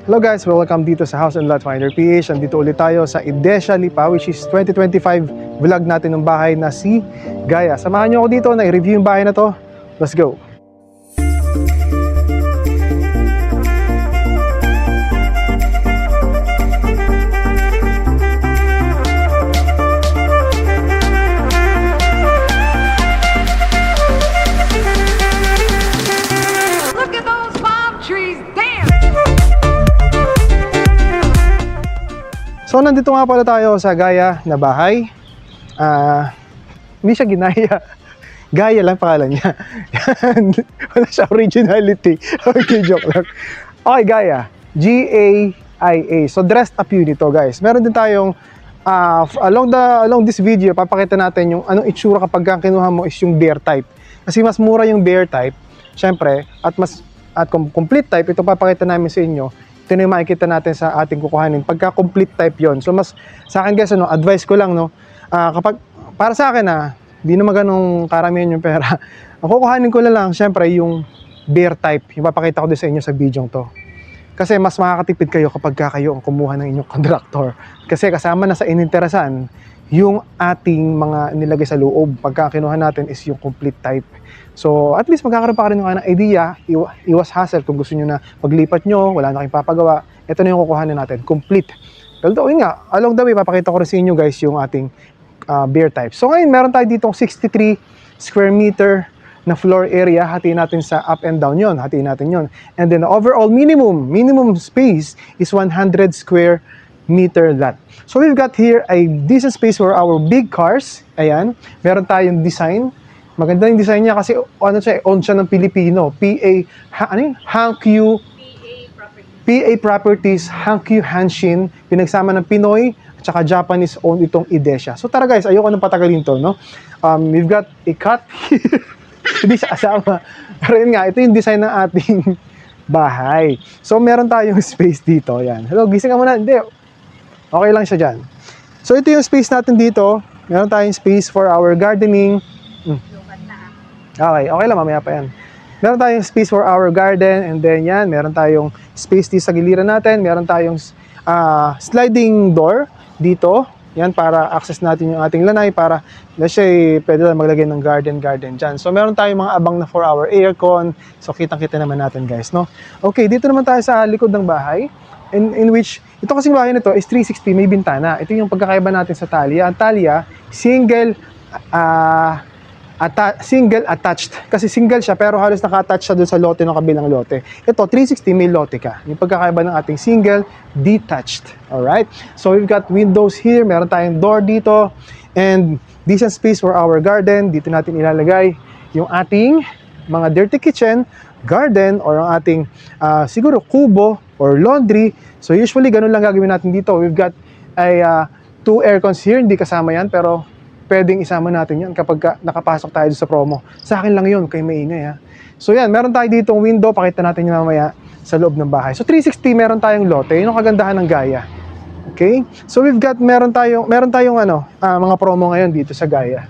Hello guys, welcome dito sa House and Lot Finder PH. Andito ulit tayo sa Idesha Lipa, which is 2025 vlog natin ng bahay na si Gaia. Samahan niyo ako dito na i-review yung bahay na to. Let's go! Look at those palm trees, damn! So nandito nga pala tayo sa Gaia na bahay. Hindi siya ginaya. Gaia lang pangalan niya. Wala siya originality. Okay, joke lang. Okay, Gaia. G-A-I-A. So dressed up unit to, guys. Meron din tayong along this video, papakita natin yung anong itsura kapag ang kinuha mo is yung bear type. Kasi mas mura yung bear type, syempre, at complete type, ito papakita namin sa inyo. Ito na yung makikita natin sa ating kukuhanin. Pagka complete type yon. So mas, sa akin guys, advice ko lang, kapag, para sa akin di naman ganong karamihan yung pera. Ang kukuhanin ko lang, syempre, yung bear type. Yung papakita ko din sa inyo sa video to. Kasi mas makakatipid kayo kapag kayo ang kumuha ng inyong contractor. Kasi kasama na sa ininterasan, yung ating mga nilagay sa loob. Pagka kinuha natin is yung complete type. So, at least magkakaroon pa rin ng idea, iwas hassle kung gusto nyo na paglipat nyo, wala na kayong papagawa. Ito na yung kukuhanin natin, complete. Although, yun nga, along the way, papakita ko rin sa inyo guys yung ating bear type. So, ngayon, meron tayo ditong 63 square meter na floor area. Hatiin natin sa up and down yon. Hatiin natin yon. And then, the overall minimum space is 100 square meter lot. So, we've got here a decent space for our big cars. Ayan. Meron tayong design. Maganda yung design niya kasi own siya ng Pilipino. PA Properties, Hankyu Hanshin, pinagsama ng Pinoy at saka Japanese owned itong Idesha. So tara guys, ayoko nang patagalin to, no? We've got a cut here. Hindi siya kasama. Pero yun nga, ito yung design ng ating bahay. So meron tayong space dito. Yan. Hello, gising ka muna. Hindi. Okay lang siya dyan. So ito yung space natin dito. Meron tayong space for our gardening. Okay lang, mamaya pa yan. Meron tayong space for our garden, and then yan, meron tayong space dito sa giliran natin, meron tayong sliding door dito, yan, para access natin yung ating lanay, para, let's say, pwede lang maglagay ng garden dyan. So, meron tayong mga abang na 4-hour aircon, so kitang-kita naman natin guys, no? Okay, dito naman tayo sa likod ng bahay, in which, ito kasing bahay nito is 360, may bintana. Ito yung pagkakaiba natin sa Thalia. Ang Thalia, single attached. Kasi single siya pero halos naka-attach siya dun sa lote ng kabilang lote. Ito, 360 may lote ka. Yung pagkakaiba ng ating single, detached. Alright? So we've got windows here. Meron tayong door dito. And decent space for our garden. Dito natin ilalagay yung ating mga dirty kitchen, garden, or ang ating siguro kubo or laundry. So usually ganun lang gagawin natin dito. We've got a 2 aircons here. Hindi kasama yan pero pwedeng isama natin yan kapag nakapasok tayo sa promo. Sa akin lang yun, kay maingay ha. So yan, meron tayo ditong window, pakita natin yung mamaya sa loob ng bahay. So 360, meron tayong lote, yun ang kagandahan ng Gaia. Okay? So we've got, meron tayong mga promo ngayon dito sa Gaia.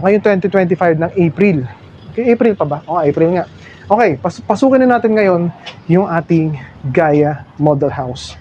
Ngayon 2025 ng April. Okay, April pa ba? Oo, April nga. Okay, pasukin na natin ngayon yung ating Gaia model house.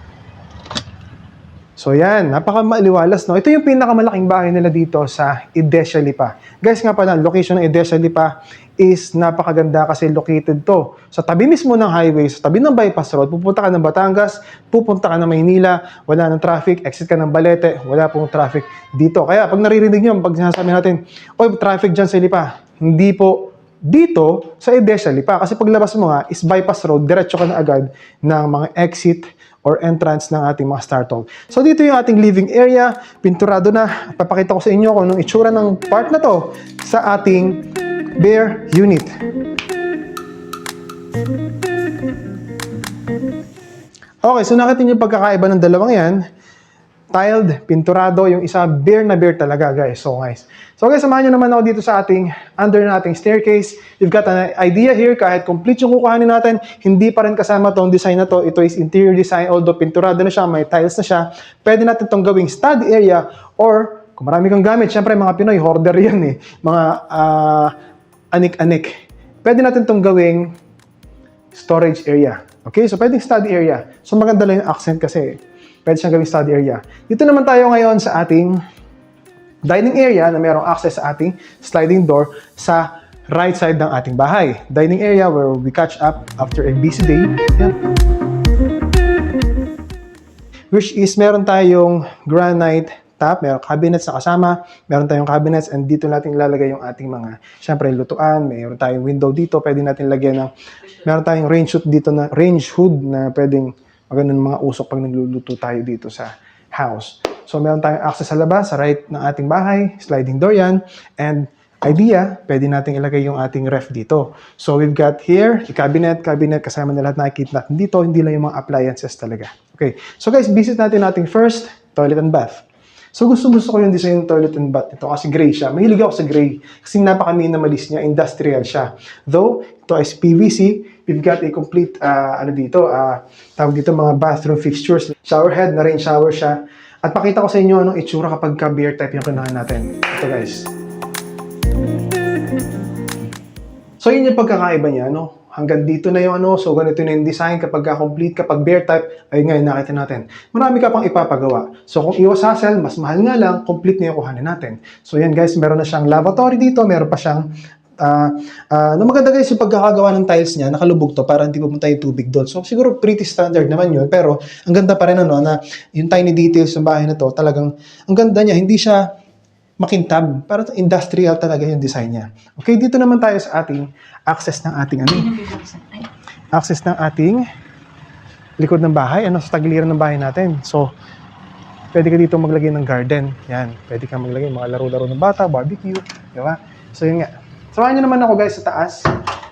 So yan, napaka-maliwalas, no? Ito yung pinakamalaking bahay nila dito sa Idesha Lipa. Guys, nga pala, location ng Idesha Lipa is napakaganda kasi located to sa tabi mismo ng highway, sa tabi ng bypass road. Pupunta ka ng Batangas, pupunta ka ng Maynila, wala ng traffic, exit ka ng Balete, wala pong traffic dito. Kaya pag naririnig nyo, pag sinasabi natin, oy, traffic dyan sa Lipa, hindi po dito sa Idesha Lipa. Kasi paglabas mo nga is bypass road, diretso ka na agad ng mga exit or entrance ng ating mga startup. So dito yung ating living area, pinturado na. Papakita ko sa inyo kung anong itsura ng part na to sa ating bear unit. Okay, so nakita niyo yung pagkakaiba ng dalawang yan. Tiled, pinturado, yung isa bare na bare talaga guys. So guys, samahan nyo naman ako dito sa ating under nating staircase. You've got an idea here, kahit complete yung kukuhanin natin, hindi pa rin kasama tong design na to. Ito is interior design, although pinturado na siya, may tiles na siya. Pwede natin tong gawing study area, or kung marami kang gamit, syempre mga Pinoy, hoarder yan mga anik-anik. Pwede natin tong gawing storage area. Okay, so pwedeng study area. So maganda lang yung accent kasi pwede siyang gawing study area. Dito naman tayo ngayon sa ating dining area na mayroong access sa ating sliding door sa right side ng ating bahay. Dining area where we catch up after a busy day. Yan. Which is meron tayong granite top, meron cabinets na kasama, meron tayong cabinets, and dito natin ilalagay yung ating mga, syempre, lutuan, meron tayong window dito, pwede natin lagyan ng, meron tayong range hood na pwedeng magandang mga usok pag nagluluto tayo dito sa house. So, meron tayong access sa labas, sa right ng ating bahay, sliding door yan, and idea, pwede natin ilagay yung ating ref dito. So, we've got here, cabinet, kasama na lahat nakikita natin dito, hindi lang yung mga appliances talaga. Okay, so guys, visit natin ating first toilet and bath. So gusto ko yung design ng toilet and bath ito kasi gray siya. Mahilig ako sa gray kasi napaka-minimalist niya, industrial siya. Though, ito is PVC, we've got a complete, tawag dito mga bathroom fixtures. Shower head na rin, shower siya. At pakita ko sa inyo anong itsura kapag beer type yung kinuha natin. Ito guys. So yun yung pagkakaiba niya, no? Hanggang dito na yung so ganito na yung design kapag complete, kapag bear type, ay ngayon nakita natin. Marami ka pang ipapagawa. So kung iwas hassle, mas mahal nga lang, complete na yung kuhanin natin. So yan guys, meron na siyang lavatory dito, meron pa siyang, maganda guys yung pagkakagawa ng tiles niya, nakalubog to para hindi pupunta yung tubig doon. So siguro pretty standard naman yun, pero ang ganda pa rin na yung tiny details ng bahay na to, talagang, ang ganda niya, hindi siya makintab. Para industrial talaga yung design niya. Okay, dito naman tayo sa ating access ng ating likod ng bahay, sa tagiliran ng bahay natin. So, pwede ka dito maglagay ng garden. Yan, pwede ka maglagay mga laro-laro ng bata, barbecue, di ba? So, yun nga. Samahan nyo naman ako guys sa taas.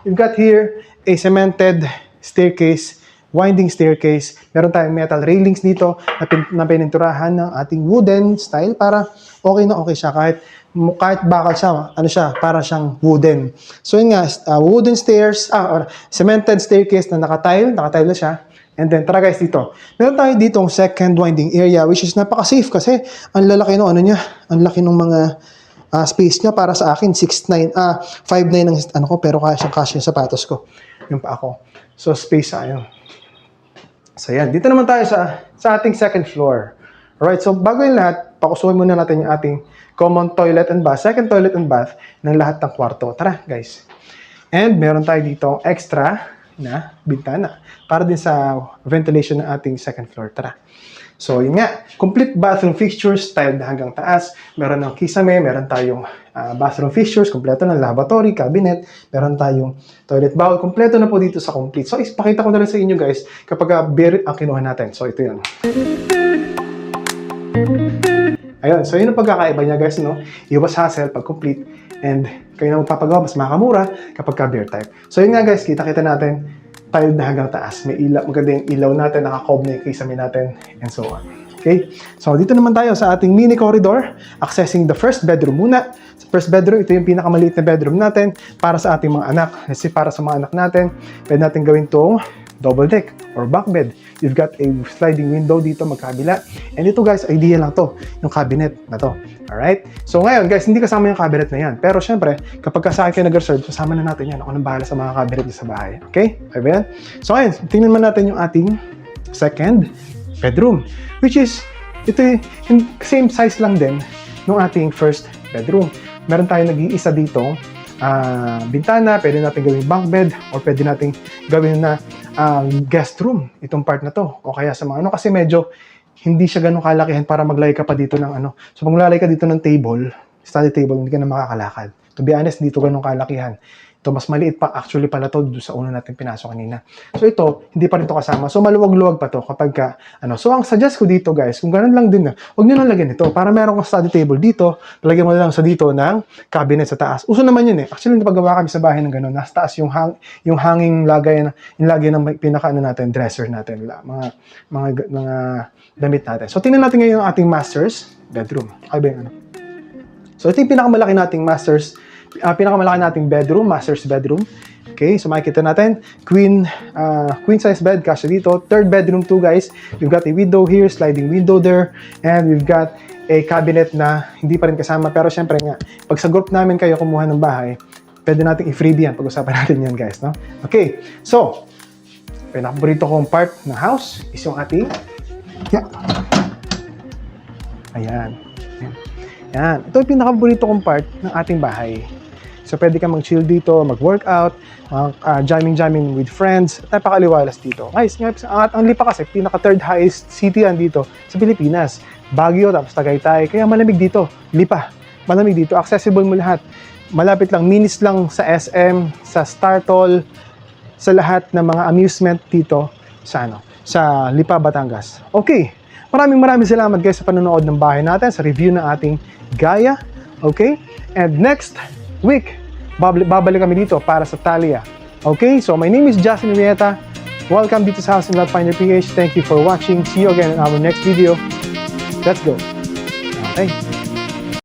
We've got here a cemented staircase, winding staircase. Meron tayong metal railings dito na pininturahan ng ating wooden style para okay na okay siya kahit bakal siya, para siyang wooden. So yun nga, wooden stairs, or cemented staircase na nakatile na siya. And then, tara guys dito. Meron tayo ditong second winding area which is napaka-safe kasi ang lalaki ng ang laki ng mga space niya para sa akin 5'9" ang pero kasya yung sapatos ko. Yung pa ako. So space ayun. So yan, dito naman tayo sa ating second floor. Alright, so bago yung lahat, pakusuhin muna natin yung ating common toilet and bath, second toilet and bath ng lahat ng kwarto. Tara, guys. And meron tayo dito extra na bintana para din sa ventilation ng ating second floor. Tara. So, yun nga. Complete bathroom fixtures, tiled hanggang taas. Meron ng kisame, meron tayong bathroom fixtures, kompleto ng lavatory, cabinet, meron tayong toilet bowl. Kompleto na po dito sa complete. So, ipakita ko na rin sa inyo guys kapag beer ang kinuha natin. So, ito yan. Ayun, so yun ang pagkakaiba niya guys, no? Iwas hassle pag complete and kayo na magpapagawa, mas makamura kapag ka-beer type. So yun nga guys, kita natin, tiled na hanggang taas. May ilaw, maganda yung ilaw natin, nakakob na yung kisame natin, and so on. Okay? So dito naman tayo sa ating mini corridor, accessing the first bedroom muna. Sa first bedroom, ito yung pinakamaliit na bedroom natin para sa ating mga anak. Let's say para sa mga anak natin, pwede natin gawin itong double deck or bunk bed. You've got a sliding window dito magkabila. And ito guys, idea lang to, yung cabinet na to. Alright? So ngayon guys, hindi kasama yung cabinet na yan. Pero syempre, kapag sa akin kayo nag-reserve, kasama na natin yan. Ako nang bahala sa mga cabinet sa bahay. Okay? Okay ba yan? So ngayon, tingnan man natin yung ating second bedroom. Which is, ito yung same size lang din ng ating first bedroom. Meron tayong nag-iisa dito bintana, pwede natin gawing bunk bed or pwede natin gawin na guest room itong part na to o kaya sa mga kasi medyo hindi siya ganun kalakihan para maglagay ka pa dito ng so pag maglalagay ka dito ng table, study table, hindi ka na makakalakad. To be honest, dito ganun kalakihan. Ito mas maliit pa actually pala to doon sa una natin pinasok kanina. So ito, hindi pa rin to kasama. So maluwag-luwag pa to kapag ka, So ang suggest ko dito guys, kung ganun lang din huwag niyo lang lagyan ito. Para meron kang study table dito, lagyan mo lang sa dito ng cabinet sa taas. Uso naman yun Actually, napagawa kami sa bahay ng ganun. Nasa taas yung hanging lagay ng pinaka natin, dresser natin, mga damit natin. So tingnan natin ngayon ang ating master's bedroom. Okay ba yung So ito yung pinakamalaki nating pinakamalaki nating bedroom, master's bedroom. Okay, so makikita natin, queen size bed, kasya dito. Third bedroom too guys. We've got a window here, sliding window there, and we've got a cabinet na hindi pa rin kasama. Pero syempre nga, pag sa group namin kayo kumuha ng bahay, pwede natin i-freebie yan. Pag-usapan natin yan guys, no? Okay, so, pinakapaborito kong part ng house is yung ating ayan. Yan. Ito yung pinakapaborito kong part ng ating bahay. So, pwede ka mag-chill dito, mag-workout, jamming with friends. Napakaliwalas dito. Guys, ang Lipa kasi, pinaka-third highest city yan dito sa Pilipinas. Baguio, tapos Tagaytay. Kaya malamig dito. Lipa. Malamig dito. Accessible mo lahat. Malapit lang, minutes lang sa SM, sa Startol, sa lahat ng mga amusement dito sa Lipa, Batangas. Okay. Maraming salamat guys sa panonood ng bahay natin, sa review ng ating Gaia. Okay? And next week, babalik kami dito para sa Thalia. Okay? So, my name is Justin Rieta. Welcome dito sa House and Lot Finder PH. Thank you for watching. See you again in our next video. Let's go. Okay?